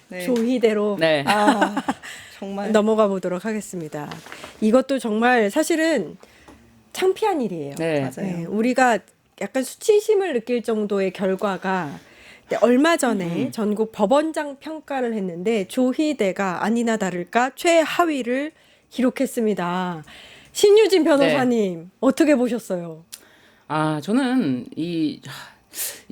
네. 조희대로 네. 정말 넘어가 보도록 하겠습니다. 이것도 정말 사실은 창피한 일이에요. 네. 맞아요. 네, 우리가 약간 수치심을 느낄 정도의 결과가 얼마 전에 전국 법원장 평가를 했는데 조희대가 아니나 다를까 최하위를 기록했습니다. 신유진 변호사님 어떻게 보셨어요? 저는 이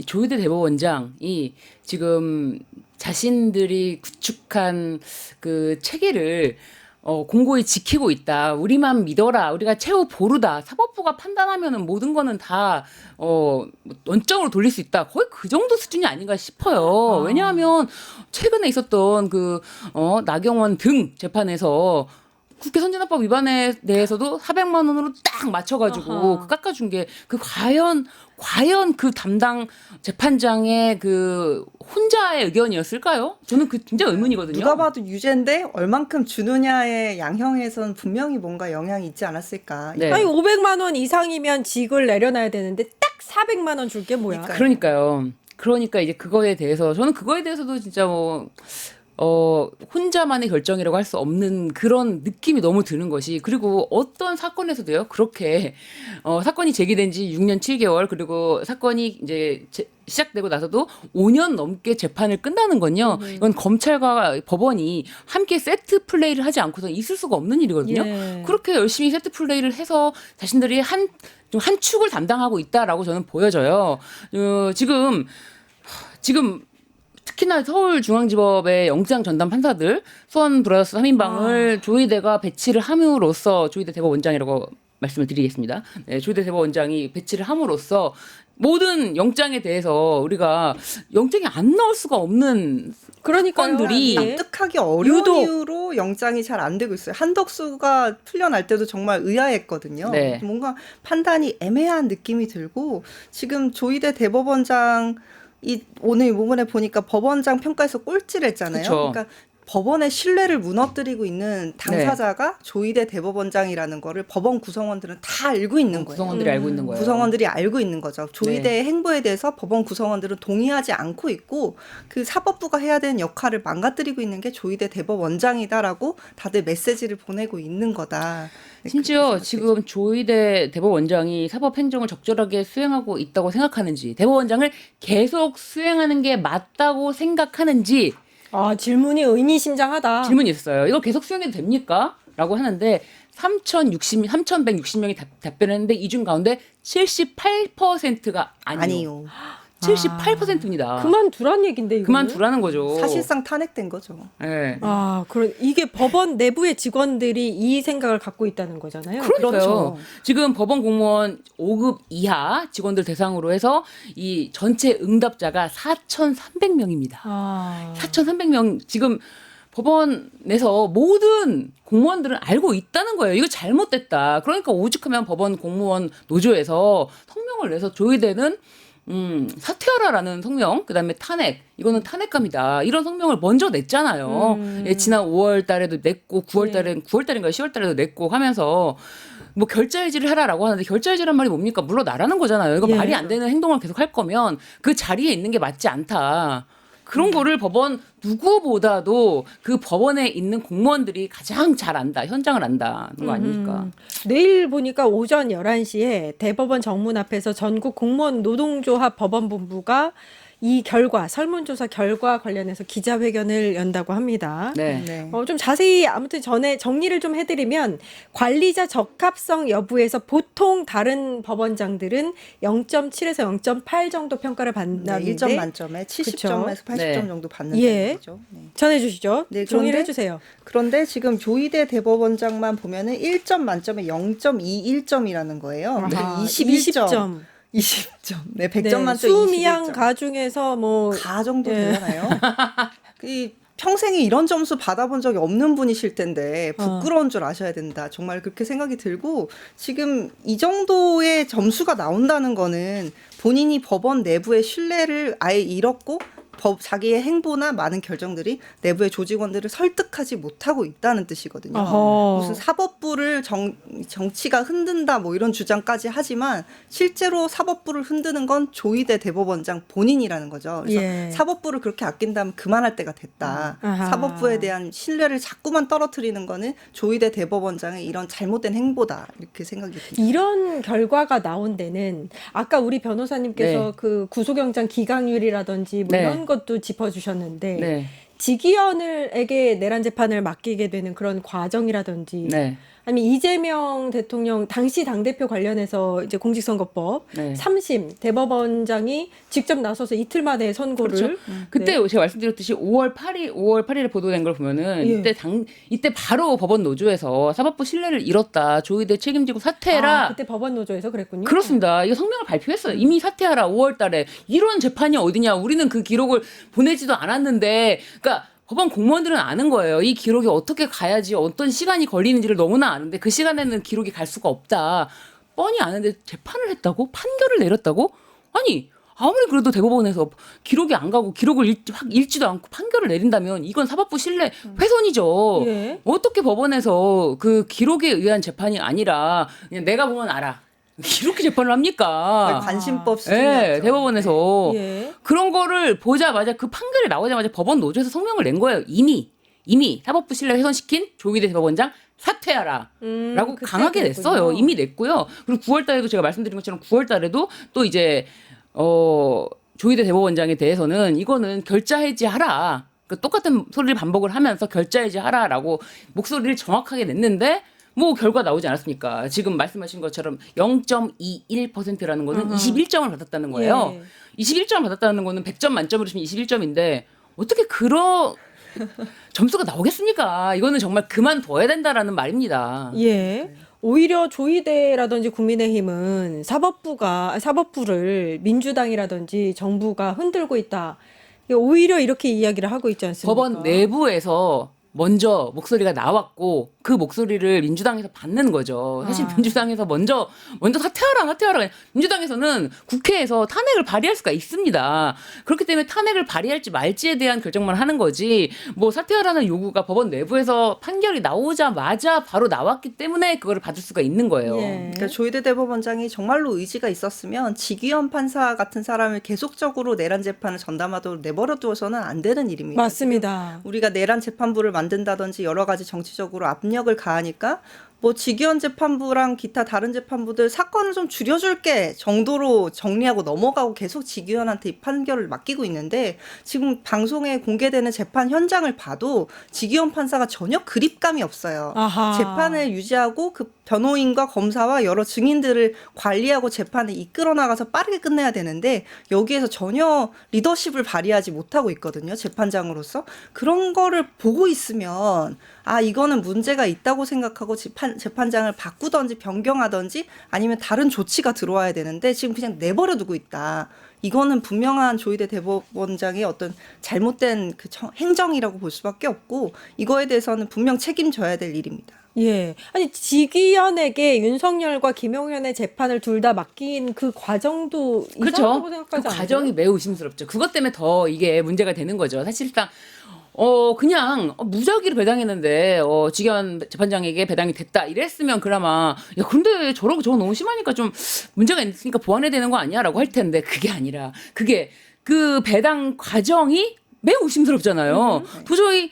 조희대 대법원장이 지금 자신들이 구축한 그 체계를 공고히 지키고 있다. 우리만 믿어라. 우리가 최후 보루다. 사법부가 판단하면은 모든 거는 다 원점으로 돌릴 수 있다. 거의 그 정도 수준이 아닌가 싶어요. 왜냐하면 최근에 있었던 그 나경원 등 재판에서 국회 선진화법 위반에 대해서도 400만 원으로 딱 맞춰가지고 그 깎아준 게 그 과연 그 담당 재판장의 그 혼자의 의견이었을까요? 저는 그 굉장히 의문이거든요. 누가 봐도 유죄인데 얼만큼 주느냐의 양형에선 분명히 뭔가 영향이 있지 않았을까. 네. 아니 500만 원 이상이면 직을 내려놔야 되는데 딱 400만 원 줄 게 뭐야? 그러니까요. 그러니까 이제 그거에 대해서 저는 그거에 대해서도 진짜 혼자만의 결정이라고 할 수 없는 그런 느낌이 너무 드는 것이, 그리고 어떤 사건에서도요, 그렇게, 사건이 제기된 지 6년 7개월, 그리고 사건이 이제 시작되고 나서도 5년 넘게 재판을 끝나는 건요, 이건 검찰과 법원이 함께 세트 플레이를 하지 않고서 있을 수가 없는 일이거든요. 예. 그렇게 열심히 세트 플레이를 해서 자신들이 한 축을 담당하고 있다라고 저는 보여져요. 지금 특히나 서울중앙지법의 영장 전담 판사들 수원 브라더스 3인방을 조희대가 배치를 함으로써, 조희대 대법원장이라고 말씀을 드리겠습니다. 네, 조희대 대법원장이 배치를 함으로써 모든 영장에 대해서 우리가 영장이 안 나올 수가 없는 사건들이 납득하기 어려운 유독. 이유로 영장이 잘 안 되고 있어요. 한덕수가 풀려날 때도 정말 의아했거든요. 네. 뭔가 판단이 애매한 느낌이 들고, 지금 조희대 대법원장 오늘 모문에 보니까 법원장 평가에서 꼴찌를 했잖아요. 그쵸. 그러니까 법원의 신뢰를 무너뜨리고 있는 당사자가 조희대 대법원장이라는 거를 법원 구성원들은 다 알고 있는 거예요. 구성원들이 알고 있는 거예요. 구성원들이 알고 있는 거죠. 조희대의 행보에 대해서 법원 구성원들은 동의하지 않고 있고, 그 사법부가 해야 되는 역할을 망가뜨리고 있는 게 조희대 대법원장이다라고 다들 메시지를 보내고 있는 거다. 네, 심지어 그렇게 지금 조희대 대법원장이 사법행정을 적절하게 수행하고 있다고 생각하는지, 대법원장을 계속 수행하는 게 맞다고 생각하는지 질문이 의미심장하다. 질문이 있어요. 이걸 계속 수행해도 됩니까? 라고 하는데 3,160명이 답변했는데 이 중 가운데 78%가 아니요. 78%입니다. 그만두란 얘긴데 이거. 그만두라는 거죠. 사실상 탄핵된 거죠. 네. 이게 법원 내부의 직원들이 이 생각을 갖고 있다는 거잖아요. 그러니까요. 그렇죠. 지금 법원 공무원 5급 이하 직원들 대상으로 해서 이 전체 응답자가 4,300명입니다. 4,300명 지금 법원에서 모든 공무원들은 알고 있다는 거예요. 이거 잘못됐다. 그러니까 오죽하면 법원 공무원 노조에서 성명을 내서 조희대는 사퇴하라라는 성명, 그다음에 탄핵, 이거는 탄핵감이다, 이런 성명을 먼저 냈잖아요. 지난 5월 달에도 냈고 9월 달인가 10월 달에도 냈고 하면서 뭐 결자해지를 해라라고 하는데, 결자해지란 말이 뭡니까? 물러나라는 거잖아요. 이거 말이 안 되는 행동을 계속 할 거면 그 자리에 있는 게 맞지 않다. 그런 거를 법원 누구보다도 그 법원에 있는 공무원들이 가장 잘 안다. 현장을 안다는 거 아닙니까? 내일 보니까 오전 11시에 대법원 정문 앞에서 전국 공무원 노동조합 법원본부가 이 결과, 설문조사 결과 관련해서 기자회견을 연다고 합니다. 네. 네. 좀 자세히 아무튼 전에 정리를 좀 해드리면, 관리자 적합성 여부에서 보통 다른 법원장들은 0.7에서 0.8 정도 평가를 받는데 1점 만점에 70점에서 80점 네. 정도 받는 예. 거죠. 네. 전해주시죠. 네, 정리를 그런데- 해주세요. 그런데 지금 조희대 대법원장만 보면은 1점 만점에 0.21점이라는 거예요. 아하, 21점. 20점. 네, 100점 만점에 수미양 21점. 가 중에서 뭐 가 정도 예. 되잖아요. 이 평생에 이런 점수 받아본 적이 없는 분이실 텐데 부끄러운 줄 아셔야 된다. 정말 그렇게 생각이 들고, 지금 이 정도의 점수가 나온다는 거는 본인이 법원 내부의 신뢰를 아예 잃었고 자기의 행보나 많은 결정들이 내부의 조직원들을 설득하지 못하고 있다는 뜻이거든요. 어허. 무슨 사법부를 정치가 흔든다 뭐 이런 주장까지 하지만 실제로 사법부를 흔드는 건 조희대 대법원장 본인이라는 거죠. 그래서 예. 사법부를 그렇게 아낀다면 그만할 때가 됐다. 아하. 사법부에 대한 신뢰를 자꾸만 떨어뜨리는 거는 조희대 대법원장의 이런 잘못된 행보다 이렇게 생각이 듭니다. 이런 결과가 나온 데는 아까 우리 변호사님께서 네. 그 구속영장 기각률이라든지 뭐 네. 이런 것도 짚어주셨는데 네. 직위원에게 내란 재판을 맡기게 되는 그런 과정이라든지 네. 아니면 이재명 대통령 당시 당대표 관련해서 이제 공직선거법 네. 3심 대법원장이 직접 나서서 이틀 만에 선고를 그렇죠. 그때 제가 말씀드렸듯이 5월 8일에 보도된 걸 보면은 예. 이때 바로 법원 노조에서 사법부 신뢰를 잃었다. 조희대 책임지고 사퇴해라. 아, 그때 법원 노조에서 그랬군요. 그렇습니다. 이거 성명을 발표했어요. 이미 사퇴하라. 5월 달에. 이런 재판이 어디냐. 우리는 그 기록을 보내지도 않았는데. 그러니까 법원 공무원들은 아는 거예요. 이 기록이 어떻게 가야지 어떤 시간이 걸리는지를 너무나 아는데 그 시간에는 기록이 갈 수가 없다. 뻔히 아는데 재판을 했다고? 판결을 내렸다고? 아니 아무리 그래도 대법원에서 기록이 안 가고 기록을 확 읽지도 않고 판결을 내린다면 이건 사법부 신뢰 훼손이죠. 예. 어떻게 법원에서 그 기록에 의한 재판이 아니라 그냥 내가 보면 알아. 이렇게 재판을 합니까? 관심법 수준이었죠. 네, 대법원에서 예. 그런 거를 보자마자 그 판결이 나오자마자 법원 노조에서 성명을 낸 거예요. 이미 사법부 신뢰 훼손시킨 조희대 대법원장 사퇴하라. 라고 그때 강하게 그랬군요. 냈어요. 이미 냈고요. 그리고 9월 달에도 제가 말씀드린 것처럼 9월 달에도 또 이제 조희대 대법원장에 대해서는 이거는 결자 해지하라. 그 똑같은 소리를 반복을 하면서 결자 해지하라라고 목소리를 정확하게 냈는데 뭐 결과 나오지 않았습니까? 지금 말씀하신 것처럼 0.21%라는 거는 21점을 받았다는 거예요. 예. 21점 받았다는 거는 100점 만점으로 치면 21점인데 어떻게 그런 점수가 나오겠습니까? 이거는 정말 그만둬야 된다라는 말입니다. 예. 오히려 조희대라든지 국민의힘은 사법부를 민주당이라든지 정부가 흔들고 있다. 오히려 이렇게 이야기를 하고 있지 않습니까? 법원 내부에서 먼저 목소리가 나왔고 그 목소리를 민주당에서 받는 거죠. 사실 민주당에서 먼저 사퇴하라. 민주당에서는 국회에서 탄핵을 발의할 수가 있습니다. 그렇기 때문에 탄핵을 발의할지 말지에 대한 결정만 하는 거지. 뭐 사퇴하라는 요구가 법원 내부에서 판결이 나오자마자 바로 나왔기 때문에 그거를 받을 수가 있는 거예요. 예. 그러니까 조희대 대법원장이 정말로 의지가 있었으면 지기현 판사 같은 사람을 계속적으로 내란 재판을 전담하도록 내버려두어서는 안 되는 일입니다. 맞습니다. 우리가 내란 재판부를 만든다든지 여러 가지 정치적으로 압력을 가하니까 뭐 직위원 재판부랑 기타 다른 재판부들 사건을 좀 줄여줄게 정도로 정리하고 넘어가고 계속 직위원한테 이 판결을 맡기고 있는데 지금 방송에 공개되는 재판 현장을 봐도 직위원 판사가 전혀 그립감이 없어요. 아하. 재판을 유지하고 그 변호인과 검사와 여러 증인들을 관리하고 재판을 이끌어 나가서 빠르게 끝내야 되는데 여기에서 전혀 리더십을 발휘하지 못하고 있거든요. 재판장으로서. 그런 거를 보고 있으면 아 이거는 문제가 있다고 생각하고 재판장을 바꾸던지 변경하던지 아니면 다른 조치가 들어와야 되는데 지금 그냥 내버려 두고 있다. 이거는 분명한 조희대 대법원장의 어떤 잘못된 그 행정이라고 볼 수밖에 없고 이거에 대해서는 분명 책임져야 될 일입니다. 예. 아니, 직위원에게 윤석열과 김용현의 재판을 둘 다 맡긴 그 과정도 그렇죠. 이상하다고 그 생각하지 않아요? 과정이 매우 의심스럽죠. 그것 때문에 더 이게 문제가 되는 거죠. 사실상 그냥 무작위로 배당했는데 직위원 재판장에게 배당이 됐다 이랬으면 그나마 야 근데 저러고 저거 너무 심하니까 좀 문제가 있으니까 보완해야 되는 거 아니야라고 할 텐데 그게 아니라 그게 그 배당 과정이 매우 의심스럽잖아요. 도저히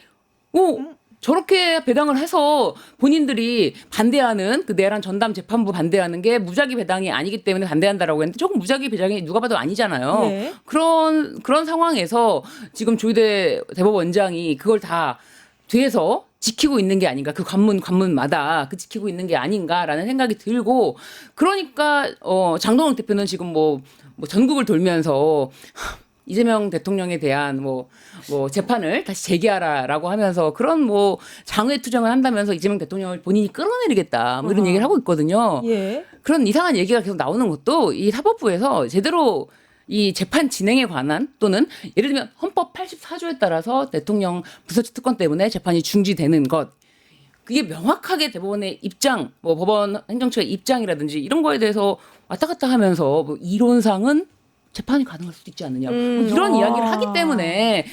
저렇게 배당을 해서 본인들이 반대하는 그 내란 전담 재판부 반대하는 게 무작위 배당이 아니기 때문에 반대한다라고 했는데 조금 무작위 배당이 누가 봐도 아니잖아요. 네. 그런 상황에서 지금 조희대 대법원장이 그걸 다 뒤에서 지키고 있는 게 아닌가 그 관문마다 그 지키고 있는 게 아닌가라는 생각이 들고 그러니까 장동혁 대표는 지금 뭐 전국을 돌면서 이재명 대통령에 대한 뭐 재판을 다시 재개하라라고 하면서 그런 뭐 장외 투쟁을 한다면서 이재명 대통령을 본인이 끌어내리겠다 뭐 이런 얘기를 하고 있거든요. 예. 그런 이상한 얘기가 계속 나오는 것도 이 사법부에서 제대로 이 재판 진행에 관한 또는 예를 들면 헌법 84조에 따라서 대통령 부서치 특권 때문에 재판이 중지되는 것 그게 명확하게 대법원의 입장, 법원 행정처의 입장이라든지 이런 거에 대해서 왔다 갔다 하면서 이론상은 재판이 가능할 수도 있지 않느냐. 뭐 이런 이야기를 하기 때문에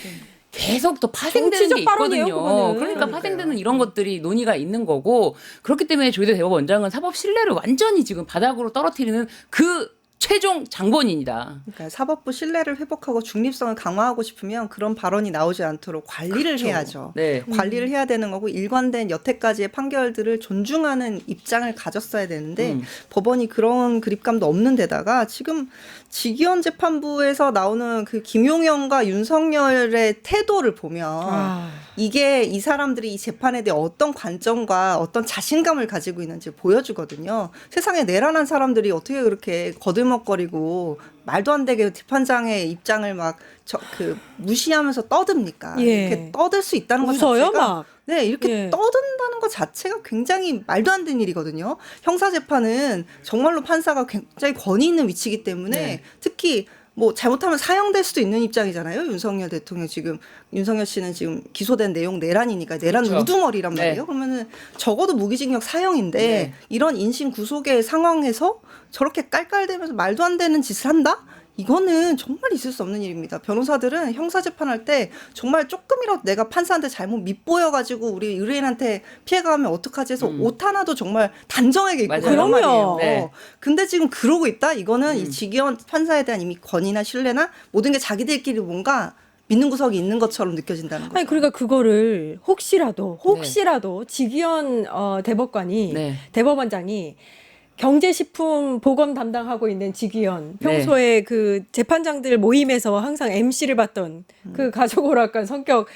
계속 또 파생되는 정치적 게 발언이에요, 있거든요. 그거는. 그러니까 그러니까요. 파생되는 이런 것들이 논의가 있는 거고 그렇기 때문에 조희대 대법원장은 사법 신뢰를 완전히 지금 바닥으로 떨어뜨리는 그 최종 장본인이다. 그러니까 사법부 신뢰를 회복하고 중립성을 강화하고 싶으면 그런 발언이 나오지 않도록 관리를 그렇죠. 해야죠. 네. 관리를 해야 되는 거고 일관된 여태까지의 판결들을 존중하는 입장을 가졌어야 되는데 법원이 그런 그립감도 없는 데다가 지금 직위원 재판부에서 나오는 그 김용현과 윤석열의 태도를 보면 이게 이 사람들이 이 재판에 대해 어떤 관점과 어떤 자신감을 가지고 있는지 보여주거든요. 세상에 내란한 사람들이 어떻게 그렇게 거들먹거리고 말도 안 되게 재판장의 입장을 막 무시하면서 떠듭니까? 예. 이렇게 떠들 수 있다는 것 웃어요, 자체가 막. 네, 이렇게 예. 떠든다는 것 자체가 굉장히 말도 안 되는 일이거든요. 형사재판은 정말로 판사가 굉장히 권위 있는 위치이기 때문에 네. 특히 뭐 잘못하면 사형될 수도 있는 입장이잖아요. 윤석열 대통령 지금 윤석열 씨는 지금 기소된 내용 내란이니까 내란 그렇죠. 우두머리란 말이에요. 네. 그러면은 적어도 무기징역 사형인데 네. 이런 인신 구속의 상황에서 저렇게 깔깔대면서 말도 안 되는 짓을 한다? 이거는 정말 있을 수 없는 일입니다. 변호사들은 형사재판할 때 정말 조금이라도 내가 판사한테 잘못 밑보여가지고 우리 의뢰인한테 피해가면 어떡하지 해서 옷 하나도 정말 단정하게 입고 맞아요. 가란 말이에요. 그럼요. 네. 근데 지금 그러고 있다? 이거는 이 직위원 판사에 대한 이미 권위나 신뢰나 모든 게 자기들끼리 뭔가 믿는 구석이 있는 것처럼 느껴진다는 거죠. 아니 그러니까 그거를 혹시라도 직위원 대법관이 네. 대법원장이 경제식품 보건 담당하고 있는 직위원 평소에 그 재판장들 모임에서 항상 MC를 받던 그 가족 오락관 성격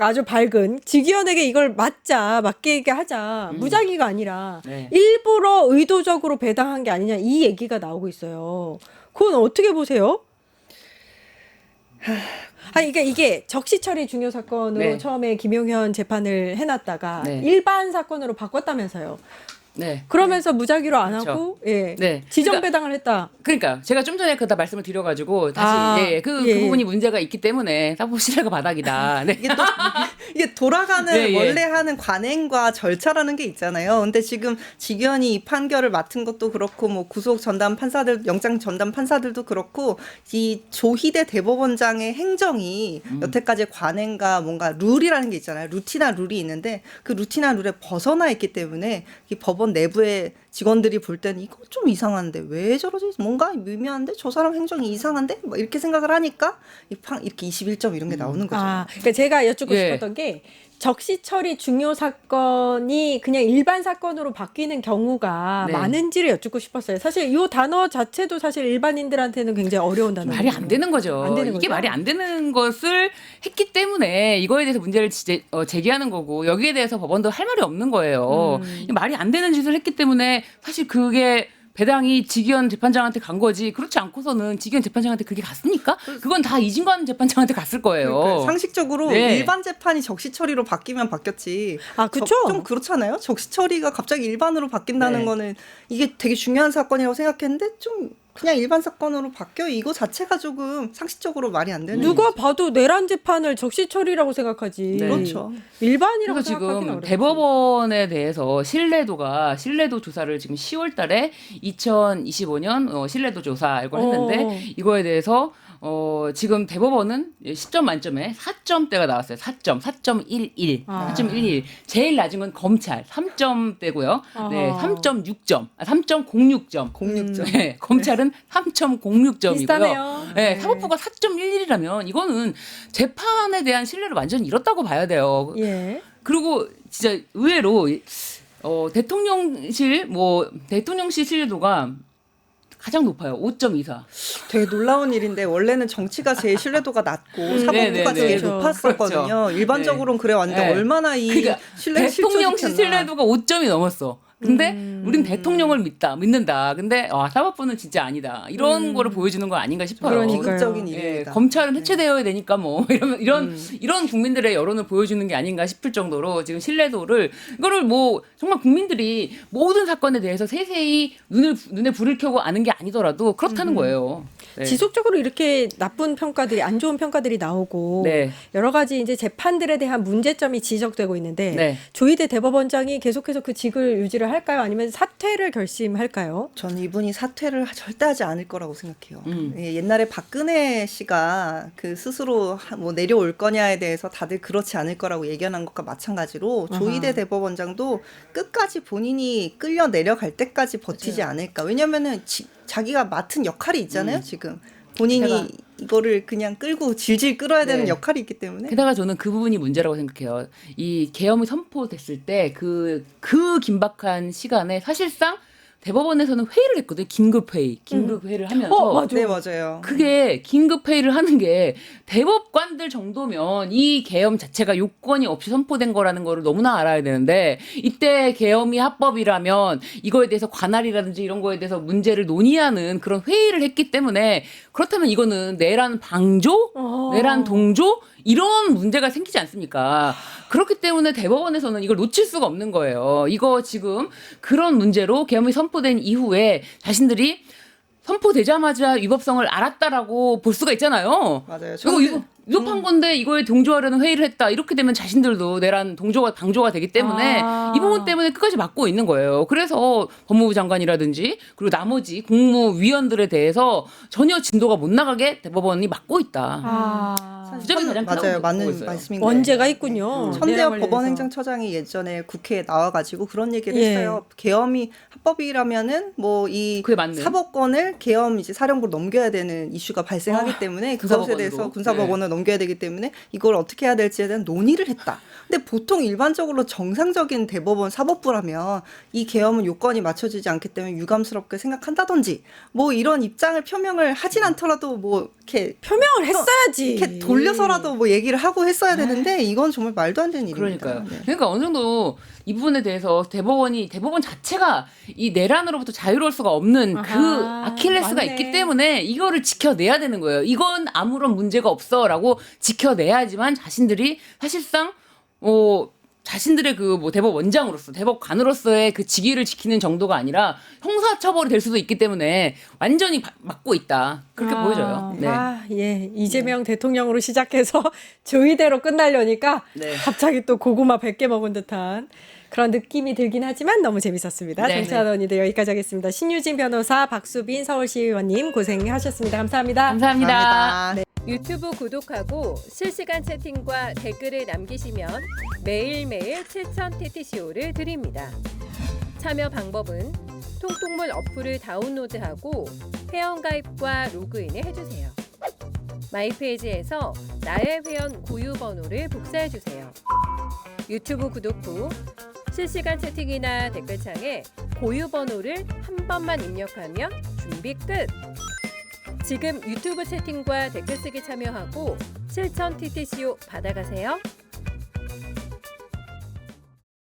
아주 밝은 직위원에게 이걸 맞게 하자 무작위가 아니라 네. 일부러 의도적으로 배당한 게 아니냐 이 얘기가 나오고 있어요. 그건 어떻게 보세요? 아니, 그러니까 이게 적시처리 중요 사건으로 네. 처음에 김용현 재판을 해놨다가 네. 일반 사건으로 바꿨다면서요. 네. 그러면서 무작위로 안 그렇죠. 하고 예. 네. 지정 그러니까- 배당을 했다. 그러니까 제가 좀 전에 그다 말씀을 드려가지고 다시 그 예. 부분이 문제가 있기 때문에 사법 신뢰가 바닥이다. 네. 이게 돌아가는 네, 예. 원래 하는 관행과 절차라는 게 있잖아요. 근데 지금 직위원이 이 판결을 맡은 것도 그렇고 뭐 구속 전담 판사들, 영장 전담 판사들도 그렇고 이 조희대 대법원장의 행정이 여태까지 관행과 뭔가 룰이라는 게 있잖아요. 루틴한 룰이 있는데 그 루틴한 룰에 벗어나 있기 때문에 이 법원 내부의 직원들이 볼 때는 이거 좀 이상한데 왜 저러지? 뭔가 미묘한데 저 사람 행정이 이상한데? 뭐 이렇게 생각을 하니까 이렇게 21점 이런 게 나오는 거죠. 그러니까 제가 여쭙고 예. 싶었던 게 적시처리 중요 사건이 그냥 일반 사건으로 바뀌는 경우가 네. 많은지를 여쭙고 싶었어요. 사실 이 단어 자체도 사실 일반인들한테는 굉장히 어려운 단어예요. 말이 안 되는 거죠. 안 되는 이게 거죠? 말이 안 되는 것을 했기 때문에 이거에 대해서 문제를 제기하는 거고 여기에 대해서 법원도 할 말이 없는 거예요. 말이 안 되는 짓을 했기 때문에 사실 그게 배당이 직위원 재판장한테 간 거지 그렇지 않고서는 직위원 재판장한테 그게 갔습니까? 그건 다 이진관 재판장한테 갔을 거예요. 그러니까 상식적으로 네. 일반 재판이 적시 처리로 바뀌면 바뀌었지. 그쵸? 좀 그렇잖아요. 적시 처리가 갑자기 일반으로 바뀐다는 네. 거는 이게 되게 중요한 사건이라고 생각했는데 좀 그냥 일반 사건으로 바뀌어 이거 자체가 조금 상식적으로 말이 안 되는. 누가 봐도 내란 재판을 적시처리라고 생각하지. 네. 그렇죠. 일반이라고 그래서 생각하기는 지금 어렵지. 대법원에 대해서 신뢰도 조사를 지금 10월 달에 2025년 신뢰도 조사 이걸 했는데 이거에 대해서 지금 대법원은 10점 만점에 4점대가 나왔어요. 4.11. 4.11. 제일 낮은 건 검찰 3점대고요. 네, 3.6점. 3.06점. 06점. 네, 검찰은 3.06점이고요. 비슷하네요. 네, 네. 사법부가 4.11이라면 이거는 재판에 대한 신뢰를 완전히 잃었다고 봐야 돼요. 예. 그리고 진짜 의외로 대통령실 신뢰도가 가장 높아요. 5.24. 되게 놀라운 일인데 원래는 정치가 제일 신뢰도가 낮고 사법부가 네, 제일 그렇죠. 높았었거든요. 그렇죠. 일반적으로는 그래 왔는데 네. 얼마나 이 그러니까 신뢰를 대통령실 실추시켰나. 신뢰도가 5점이 넘었어. 근데 우린 대통령을 믿는다. 근데 사법부는 진짜 아니다. 이런 거를 보여주는 거 아닌가 싶어요. 그러니까요. 비극적인 예, 일입니다. 검찰은 해체되어야 되니까 뭐 이런 국민들의 여론을 보여주는 게 아닌가 싶을 정도로 지금 신뢰도를 이거를 뭐 정말 국민들이 모든 사건에 대해서 세세히 눈에 불을 켜고 아는 게 아니더라도 그렇다는 거예요. 네. 지속적으로 이렇게 나쁜 평가들이 안 좋은 평가들이 나오고 네. 여러 가지 이제 재판들에 대한 문제점이 지적되고 있는데 네. 조희대 대법원장이 계속해서 그 직을 유지를 할까요? 아니면 사퇴를 결심할까요? 저는 이분이 사퇴를 절대 하지 않을 거라고 생각해요. 예, 옛날에 박근혜 씨가 그 스스로 뭐 내려올 거냐에 대해서 다들 그렇지 않을 거라고 예견한 것과 마찬가지로 조희대 아하. 대법원장도 끝까지 본인이 끌려 내려갈 때까지 버티지 않을까. 왜냐면은 자기가 맡은 역할이 있잖아요. 지금 본인이 게다가- 이거를 그냥 끌고 질질 끌어야 되는 네. 역할이 있기 때문에. 게다가 저는 그 부분이 문제라고 생각해요. 이 계엄이 선포됐을 때 그 긴박한 시간에 사실상 대법원에서는 회의를 했거든요. 긴급 회의를 하면서. 맞아. 네, 맞아요. 그게 긴급 회의를 하는 게 대법관들 정도면 이 계엄 자체가 요건이 없이 선포된 거라는 거를 너무나 알아야 되는데 이때 계엄이 합법이라면 이거에 대해서 관할이라든지 이런 거에 대해서 문제를 논의하는 그런 회의를 했기 때문에 그렇다면 이거는 내란 방조, 내란 동조 이런 문제가 생기지 않습니까? 그렇기 때문에 대법원에서는 이걸 놓칠 수가 없는 거예요. 이거 지금 그런 문제로 계엄이 선포된 이후에 자신들이 선포되자마자 위법성을 알았다라고 볼 수가 있잖아요. 맞아요. 이거 위법한 건데 이거에 동조하려는 회의를 했다. 이렇게 되면 자신들도 내란 방조가 되기 때문에 아. 이 부분 때문에 끝까지 막고 있는 거예요. 그래서 법무부 장관이라든지 그리고 나머지 국무위원들에 대해서 전혀 진도가 못 나가게 대법원이 막고 있다. 아. 그 점이 가장 크다고 맞아요. 보고 맞는 있어요. 말씀인 거예요. 원죄가 있군요. 천대엽 내란 관련해서. 법원행정처장이 예전에 국회에 나와가지고 그런 얘기를 예. 했어요. 계엄이 합법이라면은 뭐 이 그게 맞는. 사법권을 계엄 이제 사령부로 넘겨야 되는 이슈가 발생하기 때문에 그것에 군사법원으로. 대해서 군사법원을 넘겨야 되기 때문에 이걸 어떻게 해야 될지에 대한 논의를 했다. 근데 보통 일반적으로 정상적인 대법원 사법부라면 이 계엄은 요건이 맞춰지지 않기 때문에 유감스럽게 생각한다든지 뭐 이런 입장을 표명을 하진 않더라도 뭐 이렇게 표명을 했어야지. 이렇게 돌려서라도 뭐 얘기를 하고 했어야 되는데 이건 정말 말도 안 되는 일입니다. 그러니까요. 네. 그러니까 어느 정도 이 부분에 대해서 대법원 자체가 이 내란으로부터 자유로울 수가 없는 그 아하, 아킬레스가 맞네. 있기 때문에 이거를 지켜내야 되는 거예요. 이건 아무런 문제가 없어라고 지켜내야지만 자신들이 사실상 자신들의 그 뭐 대법원장으로서 대법관으로서의 그 직위를 지키는 정도가 아니라 형사처벌이 될 수도 있기 때문에 완전히 막고 있다. 그렇게 보여져요. 네. 예. 이재명 대통령으로 시작해서 조의대로 끝나려니까 네. 갑자기 또 고구마 100개 먹은 듯한 그런 느낌이 들긴 하지만 너무 재밌었습니다. 네. 정치하원이들 여기까지 하겠습니다. 신유진 변호사, 박수빈 서울시의원님 고생하셨습니다. 감사합니다. 감사합니다. 감사합니다. 유튜브 구독하고 실시간 채팅과 댓글을 남기시면 매일매일 7천 TTCO를 드립니다. 참여 방법은 통통물 어플을 다운로드하고 회원가입과 로그인을 해주세요. 마이페이지에서 나의 회원 고유 번호를 복사해주세요. 유튜브 구독 후 실시간 채팅이나 댓글창에 고유 번호를 한 번만 입력하면 준비 끝! 지금 유튜브 채팅과 댓글 쓰기 참여하고 실천 TTCO 받아가세요.